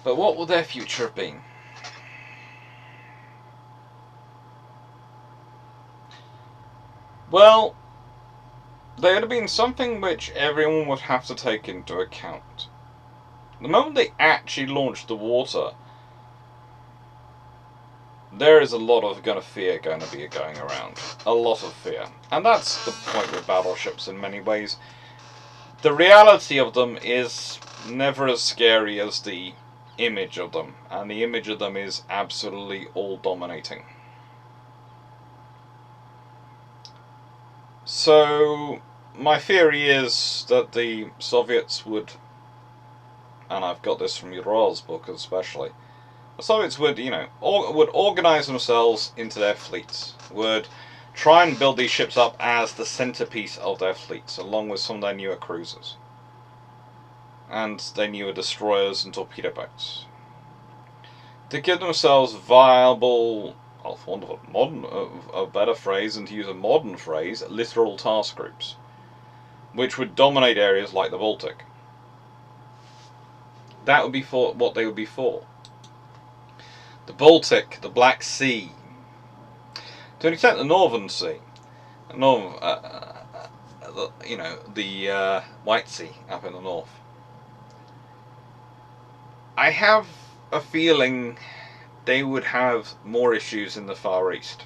But what will their future have been? Well, there would have been something which everyone would have to take into account. The moment they actually launched the water, there is a lot of fear going to be going around. A lot of fear. And that's the point with battleships in many ways. The reality of them is never as scary as the image of them. And the image of them is absolutely all-dominating. So, my theory is that the Soviets would, and I've got this from Ural's book especially, the Soviets would, would organize themselves into their fleets, would try and build these ships up as the centerpiece of their fleets, along with some of their newer cruisers, and their newer destroyers and torpedo boats, to give themselves viable, for want of a better phrase, and to use a modern phrase, littoral task groups, which would dominate areas like the Baltic. That would be for what they would be for. The Baltic, the Black Sea, to an extent the Northern Sea, the White Sea up in the north. I have a feeling they would have more issues in the Far East.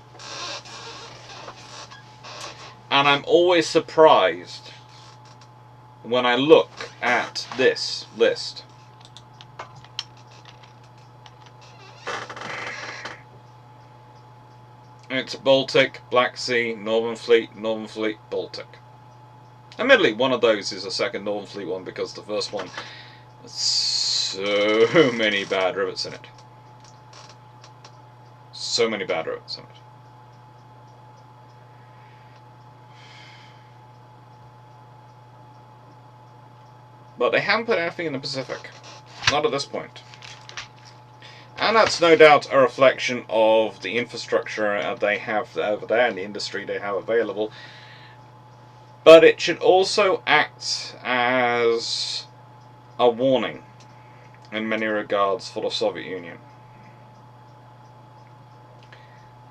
And I'm always surprised when I look at this list. It's Baltic, Black Sea, Northern Fleet, Baltic. Admittedly, one of those is a second Northern Fleet one, because the first one has so many bad rivets in it. So many bad rivets in it. But they haven't put anything in the Pacific. Not at this point. And that's no doubt a reflection of the infrastructure they have over there and the industry they have available. But it should also act as a warning in many regards for the Soviet Union.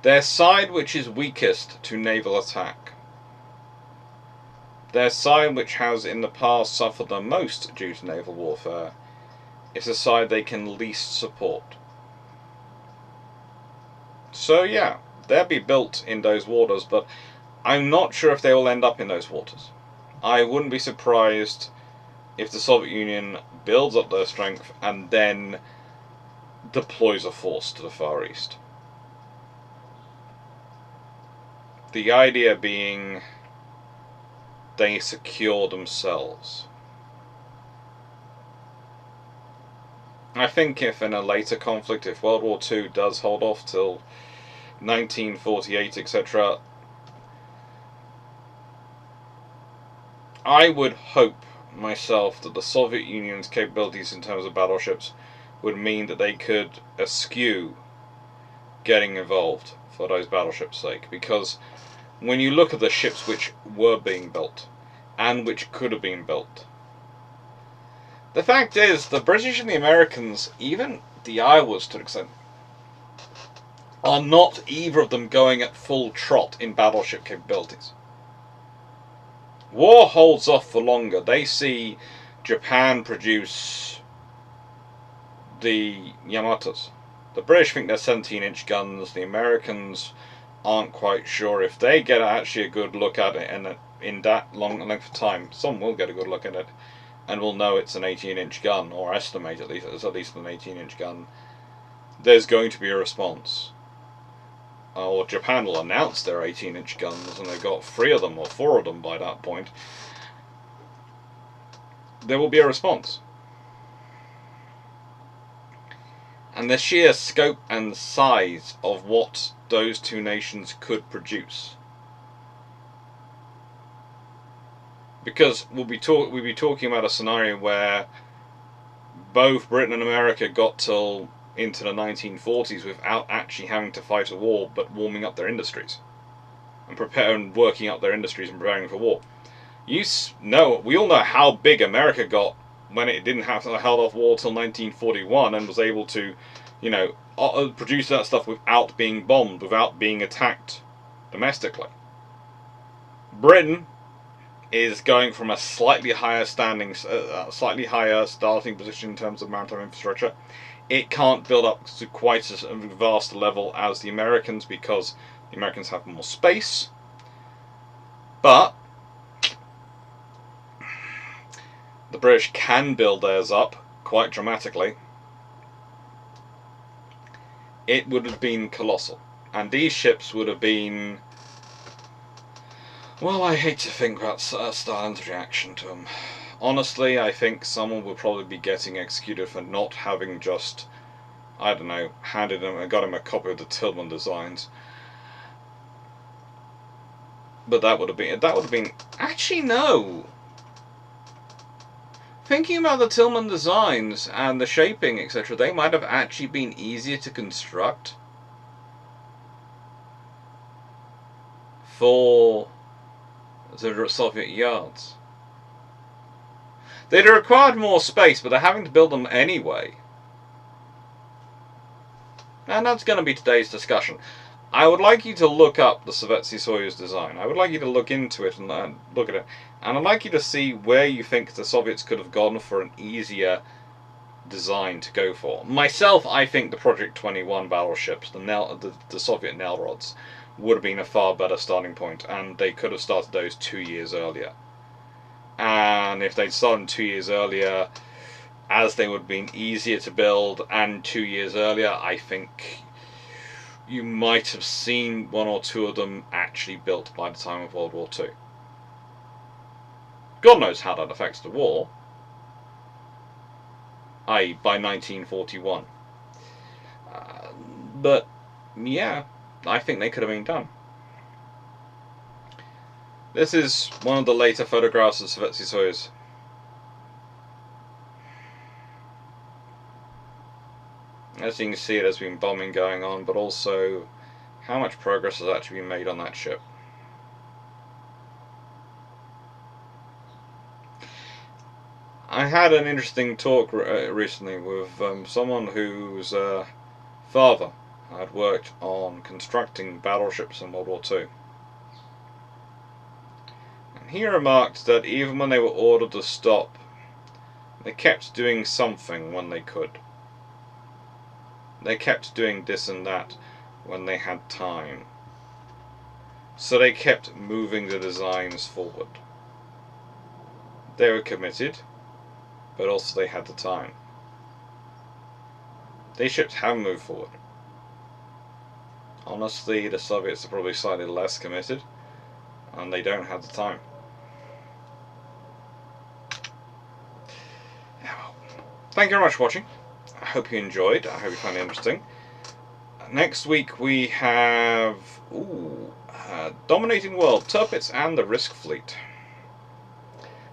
Their side which is weakest to naval attack, their side which has in the past suffered the most due to naval warfare, is the side they can least support. So yeah, they'll be built in those waters, but I'm not sure if they will end up in those waters. I wouldn't be surprised if the Soviet Union builds up their strength and then deploys a force to the Far East. The idea being they secure themselves. I think if in a later conflict, if World War II does hold off till 1948, etc., I would hope myself that the Soviet Union's capabilities in terms of battleships would mean that they could eschew getting involved for those battleships' sake. Because when you look at the ships which were being built, and which could have been built, the fact is, the British and the Americans, even the Iowas to an extent, are not either of them going at full trot in battleship capabilities. War holds off for longer. They see Japan produce the Yamatos. The British think they're 17-inch guns. The Americans aren't quite sure if they get actually a good look at it, and in that long length of time, some will get a good look at it, and will know it's an 18-inch gun, or estimate at least it's at least an 18-inch gun. There's going to be a response. Or Japan will announce their 18-inch guns, and they've got 3 of them or 4 of them by that point. There will be a response. And the sheer scope and size of what those two nations could produce. Because we'll be talking about a scenario where both Britain and America got till into the 1940s without actually having to fight a war, but warming up their industries and working up their industries and preparing for war. We all know how big America got when it didn't have to held off war till 1941 and was able to, produce that stuff without being bombed, without being attacked domestically. Britain is going from a slightly higher starting position in terms of maritime infrastructure. It can't build up to quite as vast a level as the Americans because the Americans have more space. But the British can build theirs up quite dramatically. It would have been colossal. And these ships would have been... Well, I hate to think about Stalin's reaction to them. Honestly, I think someone will probably be getting executed for not having just, got him a copy of the Tillman designs. But that would have been, actually no. Thinking about the Tillman designs and the shaping, etc., they might have actually been easier to construct for the Soviet yards. They'd have required more space, but they're having to build them anyway. And that's going to be today's discussion. I would like you to look up the Sovetsky Soyuz design. I would like you to look into it and look at it. And I'd like you to see where you think the Soviets could have gone for an easier design to go for. Myself, I think the Project 21 battleships, the Soviet nail rods, would have been a far better starting point, and they could have started those 2 years earlier. And if they'd started 2 years earlier, as they would have been easier to build, and 2 years earlier, I think you might have seen 1 or 2 of them actually built by the time of World War II. God knows how that affects the war, i.e. by 1941. But, yeah, I think they could have been done. This is one of the later photographs of Sovetski Soyuz. As you can see, there's been bombing going on, but also how much progress has actually been made on that ship. I had an interesting talk recently with someone whose father had worked on constructing battleships in World War II. And he remarked that even when they were ordered to stop, they kept doing something when they could. They kept doing this and that when they had time. So they kept moving the designs forward. They were committed, but also they had the time. These ships have moved forward. Honestly, the Soviets are probably slightly less committed, and they don't have the time. thank you very much for watching. I hope you enjoyed. I hope you found it interesting. Next week we have Dominating World, Tirpitz and the Risk Fleet.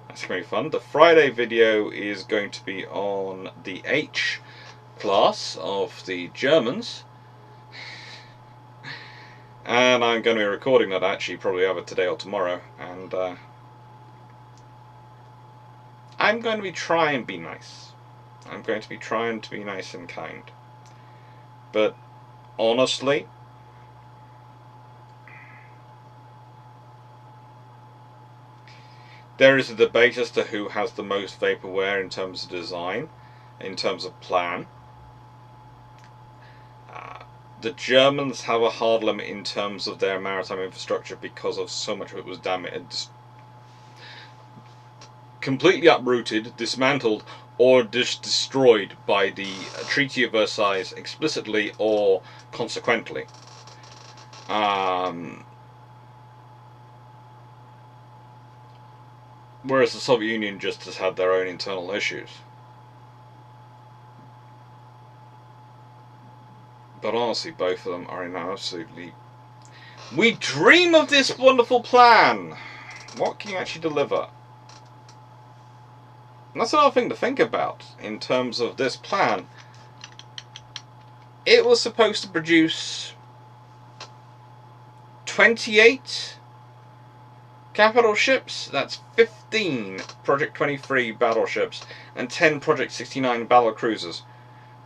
That's going to be fun. The Friday video is going to be on the H class of the Germans. And I'm going to be recording that actually probably either today or tomorrow. And I'm going to be trying to be nice. I'm going to be trying to be nice and kind. But honestly, there is a debate as to who has the most vaporware in terms of design, in terms of plan. The Germans have a hard limit in terms of their maritime infrastructure because of so much of it was damaged, completely uprooted, dismantled, or just destroyed by the Treaty of Versailles explicitly or consequently. Whereas the Soviet Union just has had their own internal issues. But honestly, both of them are in absolutely... We dream of this wonderful plan! What can you actually deliver? And that's another thing to think about in terms of this plan. It was supposed to produce 28 capital ships. That's 15 Project 23 battleships and 10 Project 69 battle cruisers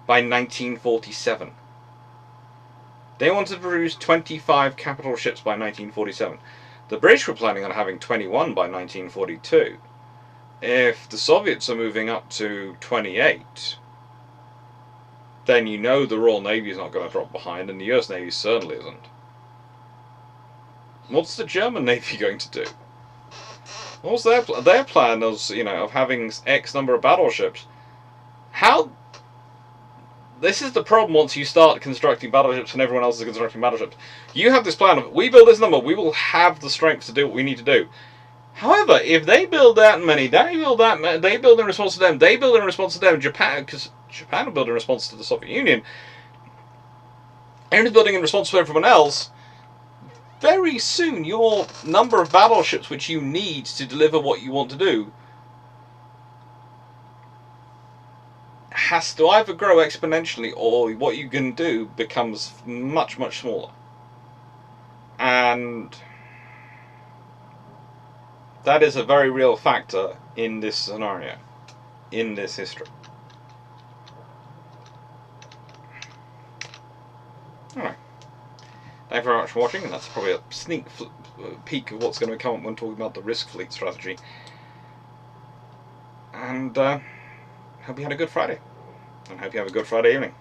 by 1947. They wanted to produce 25 capital ships by 1947. The British were planning on having 21 by 1942. If the Soviets are moving up to 28, then you know the Royal Navy is not going to drop behind, and the US Navy certainly isn't. What's the German Navy going to do? What's their plan? Is, of having X number of battleships. How? This is the problem once you start constructing battleships and everyone else is constructing battleships. You have this plan of, we build this number, we will have the strength to do what we need to do. However, if they build that many, they build in response to them, they build in response to them, because Japan will build in response to the Soviet Union, and is building in response to everyone else, very soon your number of battleships which you need to deliver what you want to do has to either grow exponentially, or what you can do becomes much, much smaller. And that is a very real factor in this scenario, in this history. Alright. Thank you very much for watching, and that's probably a sneak peek of what's going to come up when talking about the Risk Fleet strategy. And hope you had a good Friday, and hope you have a good Friday evening.